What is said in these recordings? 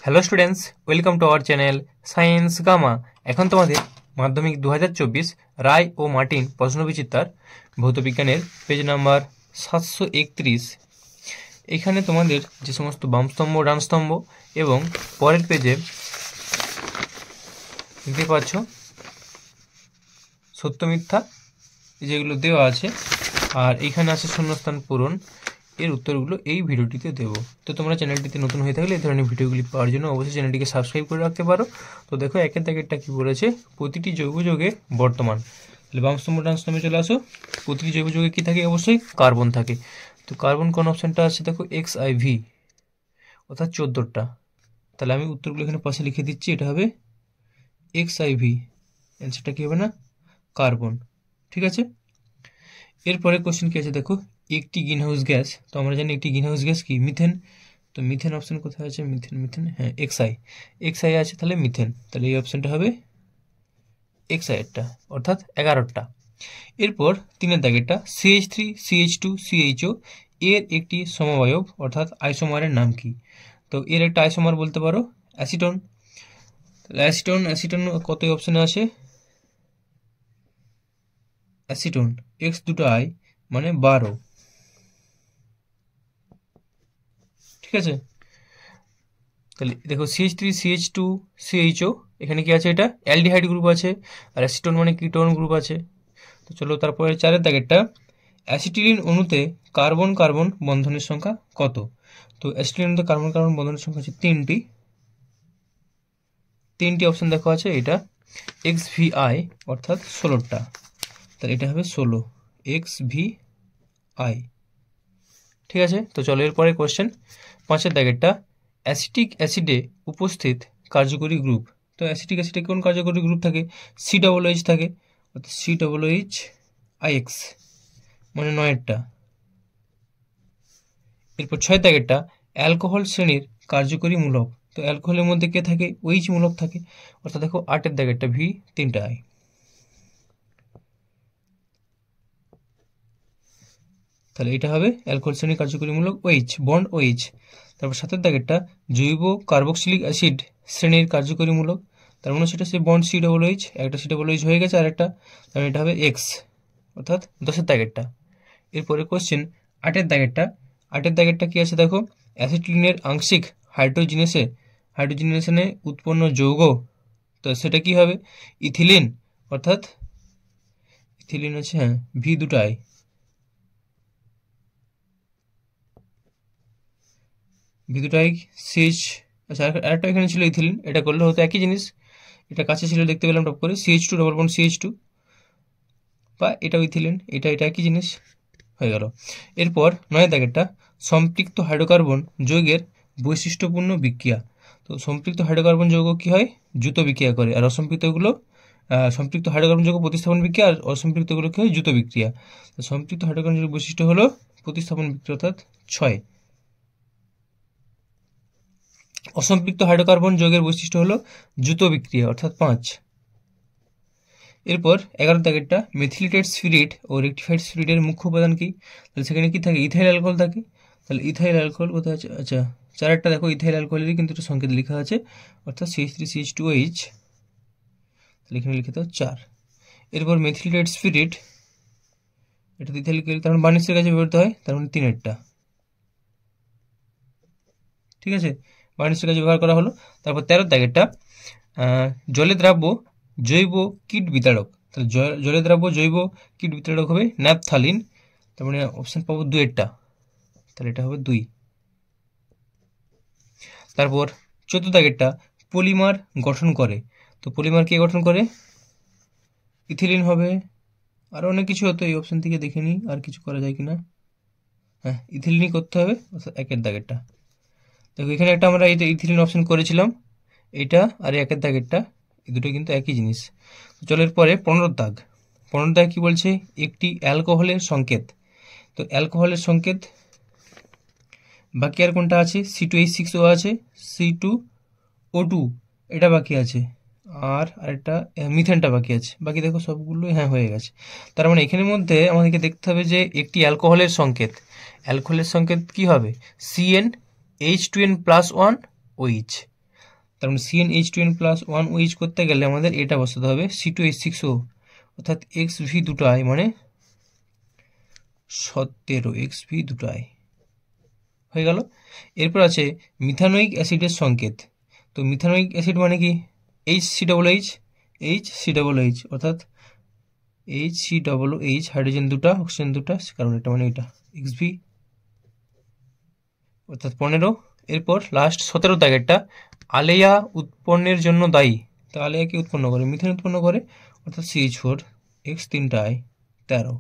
Hello students, welcome to our channel science gamma. এখন তোমাদের মাধ্যমিক 2024 রায় ও মার্টিন প্রশ্নবিচিত্রার ভৌতবিজ্ঞানের পেজ নাম্বার 731। এখানে তোমাদের যে সমস্ত বামস্তম্ভ, ডানস্তম্ভ এবং পরের পেজে দেখতে পাচ্ছ সত্য মিথ্যা যেগুলো দেওয়া আছে, আর এখানে আছে শূন্যস্থান পূরণ। এর উত্তরগুলো এই ভিডিওটিতে দেবো। তো তোমরা চ্যানেলটিতে নতুন হয়ে থাকলে এই ধরনের ভিডিওগুলি পাওয়ার জন্য অবশ্যই চ্যানেলটিকে সাবস্ক্রাইব করে রাখতে পারো। তো দেখো একের দাগেরটা কী বলেছে, প্রতিটি জৈব যৌগে বর্তমান। তাহলে বামস্তম্ভ ডানস্তম্ভে চলে আসো। প্রতিটি জৈব যৌগে কী থাকে? অবশ্যই কার্বন থাকে। তো কার্বন কোন অপশানটা আছে দেখো, XIV, অর্থাৎ 14টা। তাহলে আমি উত্তরগুলো এখানে পাশে লিখে দিচ্ছি, এটা হবে XIV। অ্যান্সারটা কী হবে না? কার্বন। ঠিক আছে। এরপরে কোশ্চেন কী আছে দেখো, একটি গ্রিনহাউস গ্যাস। তো আমরা জানি একটি গ্রিনহাউস গ্যাস কি? মিথেন। তো মিথেন অপশান কোথায় আছে? মিথেন হ্যাঁ, XI আছে, তাহলে মিথেন। তাহলে এই অপশানটা হবে XI-এরটা, অর্থাৎ 11টা। এরপর 3-এর দাগেরটা, CH3CH2CHO এর একটি সমবায়ব অর্থাৎ আইসোমারের নাম কি? তো এর একটা আইসোমার বলতে পারো অ্যাসিটন। তাহলে অ্যাসিটন কত অপশানে আছে? অ্যাসিটন X দুটো I মানে 12। ঠিক আছে। তাহলে দেখো CH3CH2CHO এখানে কি আছে? এটা অ্যালডিহাইড গ্রুপ আছে, আর অ্যাসিটোন মানে কিটোন গ্রুপ আছে। তো চলো তারপরে 4-এর দাগেরটা, অ্যাসিটিলিন অণুতে কার্বন কার্বন বন্ধনের সংখ্যা কত? তো অ্যাসিটিলিন অণুতে কার্বন কার্বন বন্ধনের সংখ্যা হচ্ছে 3টি অপশান দেখো আছে, এটা XVI অর্থাৎ 16টা। তাহলে এটা হবে 16, XVI। ঠিক আছে। তো চলো এরপরে কোশ্চেন 5-এর দাগেরটা, অ্যাসিটিক অ্যাসিডে উপস্থিত কার্যকরী গ্রুপ। তো অ্যাসিটিক অ্যাসিডে কোন কার্যকরী গ্রুপ থাকে? COOH থাকে, অর্থাৎ COOHIX মানে 9-টা। এরপর 6-এর দাগেরটা, অ্যালকোহল শ্রেণীর কার্যকরী মূলক। তো অ্যালকোহলের মধ্যে কে থাকে? OH মূলক থাকে, অর্থাৎ দেখো 8-এর দাগেরটা V, 3টা I। তাহলে এটা হবে অ্যালকোহল শ্রেণীর কার্যকরী মূলক OH, বন্ড OH। তারপর 7-এর দাগেরটা, জৈব কার্বক্সিলিক অ্যাসিড শ্রেণীর কার্যকরী মূলক। তার মানে সেটা সে বন্ড COOH, একটা COOH হয়ে গেছে, আর একটা, তাহলে এটা হবে X, অর্থাৎ 10-এর দাগেরটা। এরপরে কোশ্চেন 8-এর দাগেরটা, 8-এর দাগেরটা কি আছে দেখো, অ্যাসিটিলিনের আংশিক হাইড্রোজিনেশনে উৎপন্ন যৌগ। তো সেটা কি হবে? ইথিলিন, অর্থাৎ ইথিলিন আছে হ্যাঁ V দুটো I। ভিতরটাই CH, আচ্ছা আরেকটা এখানে ছিল ইথিলিন, এটা করলে হতো একই জিনিস। এটা কাছে ছিল, দেখতে পেলাম টপ করে, CH2 ডবল বন্ড CH2, বা এটাও ইথিলিন, এটা একই জিনিস হয়ে গেল। এরপর 9-এর দাগেরটা, সম্পৃক্ত হাইড্রোকার্বন যৌগের বৈশিষ্ট্যপূর্ণ বিক্রিয়া। তো সম্পৃক্ত হাইড্রোকার্বন যৌগ কি হয়? দ্রুত বিক্রিয়া করে, আর অসম্পৃক্তগুলো সম্পৃক্ত হাইড্রোকার্বন যৌগ প্রতিস্থাপন বিক্রিয়া, আর অসম্পৃক্তগুলো কি হয়? দ্রুত বিক্রিয়া। তো সম্পৃক্ত হাইড্রোকার্বন যৌগের বৈশিষ্ট্য হলো প্রতিস্থাপন বিক্রিয়া, অর্থাৎ 6। অসম্পৃক্ত হাইড্রোকার্বন যৌগের বৈশিষ্ট্য হলো দ্রুত বিক্রিয়া, অর্থাৎ 5। এরপর 11-এর দাগেরটা, মেথিলেটেড স্পিরিট ও রেকটিফাইড স্পিরিটের মুখ্য উপাদান কি? তাহলে সেখানে কি থাকে? ইথাইল অ্যালকোহল থাকে। তাহলে ইথাইল অ্যালকোহল কোথায় আছে? আচ্ছা 4-একটা দেখো, ইথাইল অ্যালকোহলেরই কিন্তু একটা সংকেত লেখা আছে, অর্থাৎ CH3CH2OH। তাহলে এখানে লিখে দাও 4। এরপর মেথিলেটেড স্পিরিট, এটা ইথাইল, তার মানে বার্নিশের কাছে ব্যবহৃত হয়, তার মানে 3-এরটা। ঠিক আছে, বার্নিশের কাজে ব্যবহার করা হলো। তারপর 13-এর দাগেরটা, জলে দ্রাব্য জৈব কীট বিতাড়ক। তাহলে জলে দ্রাব্য জৈব কীট বিতাড়ক হবে ন্যাপথালিন, তার মানে অপশান পাবো 2-এরটা, তাহলে এটা হবে 2। তারপর 14 দাগেরটা, পলিমার গঠন করে। তো পলিমার কে গঠন করে? ইথিলিন হবে, আরও অনেক কিছু হতো, এই অপশান থেকে দেখে নিই আর কিছু করা যায় কিনা। হ্যাঁ, ইথিলিনই করতে হবে, 1-এর দাগেরটা। দেখো এখানে একটা আমরা এইটা ইথিলিন অপশন করেছিলাম, এইটা আর 1-এর দাগেরটা, এই দুটো কিন্তু একই জিনিস। চলো এরপরে 15-র দাগ। 15-র দাগ কি বলছে? একটি অ্যালকোহলের সংকেত। তো অ্যালকোহলের সংকেত বাকি আর কোনটা আছে? C2H6O আছে, C2O2 এটা বাকি আছে, আর আরেকটা মিথেনটা বাকি আছে। বাকি দেখো সবগুলোই হ্যাঁ হয়ে গেছে। তার মানে এখানের মধ্যে আমাদেরকে দেখতে হবে যে একটি অ্যালকোহলের সংকেত, অ্যালকোহলের সংকেত কি হবে? CnH2n+1OH। তার মানে CnH2n প্লাস 1OH করতে গেলে আমাদের এটা বসাতে হবে C2H6O, অর্থাৎ XV দুটো আই মানে 17 XV দুটো আই হয়ে গেল। এরপর আছে মিথানোয়িক অ্যাসিডের সংকেত। তো মিথানোয়িক অ্যাসিড মানে কি HCOOH, HCOOH অর্থাৎ HCOOH, হাইড্রোজেন দুটা অক্সিজেন দুটা, কারণ এটা মানে এটা XV অর্থাৎ 15। এরপর লাস্ট 17 দাগেরটা আলেয়া উৎপন্নের জন্য দায়ী। তো আলেয়া কি উৎপন্ন করে? মিথেন উৎপন্ন করে, অর্থাৎ CH4 X 3টা I 13।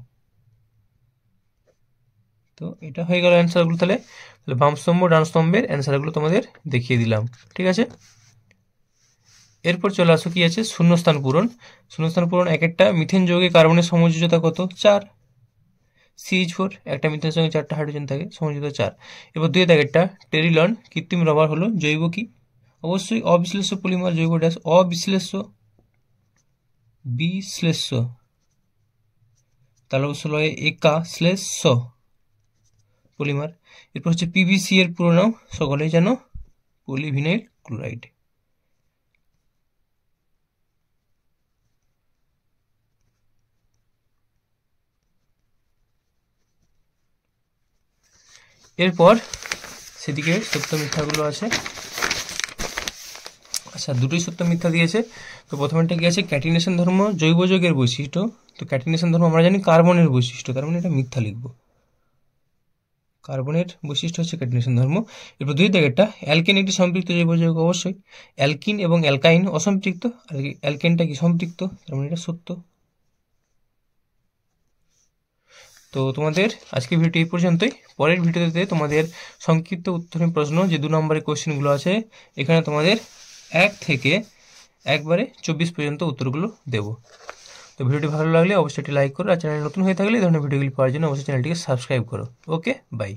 তো এটা হয়ে গেল অ্যান্সারগুলো। তাহলে বাম স্তম্ভ ডান স্তম্ভের অ্যান্সারগুলো তোমাদের দেখিয়ে দিলাম, ঠিক আছে। এরপর চলে আসো কি আছে শূন্যস্থান পূরণ। শূন্যস্থান পূরণ, এক একটা মিথেন যৌগে কার্বনের সমযোজতা কত? 4। CH4 একটা মিথেনের সঙ্গে 4টা হাইড্রোজেন থাকে, সমযোজতা 4। এবার 2 দাগেরটা টেরিলন কৃত্রিম রবার হলো জৈব কি? অবশ্যই অবিশ্লেষ্য পলিমার, জৈব ড্যাশ অবিশ্লেষ্য, বিশ্লেষ্য, তাহলে অবশ্য লয় একা শ্লেষ্য পলিমার। এরপর হচ্ছে PVC এর পুরো নাম সকলেই জানো, পলিভিনাইল ক্লোরাইড। এরপর সেদিকে সত্য মিথ্যাগুলো আছে। আচ্ছা, দুটোই সত্য মিথ্যা দিয়েছে। তো প্রথমেটা কি আছে ক্যাটিনেশন ধর্ম জৈব যৌগের বৈশিষ্ট্য। তো ক্যাটিনেশন ধর্ম আমরা জানি কার্বনের বৈশিষ্ট্য, তার মানে এটা মিথ্যা লিখবো, কার্বনের বৈশিষ্ট্য হচ্ছে ক্যাটিনেশন ধর্ম। এরপর 2 দাগেরটা অ্যালকেন একটি সম্পৃক্ত জৈব যৌগ, অবশ্যই অ্যালকিন এবং অ্যালকাইন অসম্পৃক্ত, আর অ্যালকেনটা কি সম্পৃক্ত, তার মানে এটা সত্য। তো তোমাদের আজকের ভিডিওটি এই পর্যন্তই। পরের ভিডিওতে তোমাদের সংক্ষিপ্ত উত্তরীয় প্রশ্ন যে 2 নম্বরের কোশ্চেনগুলো আছে, এখানে তোমাদের 1 থেকে একবারে 24 পর্যন্ত উত্তরগুলো দেবো। তো ভিডিওটি ভালো লাগলে অবশ্যই একটি লাইক করো, আর চ্যানেল নতুন হয়ে থাকলে এই ধরনের ভিডিওগুলি পাওয়ার জন্য অবশ্যই চ্যানেলটিকে সাবস্ক্রাইব করো। ওকে, বাই।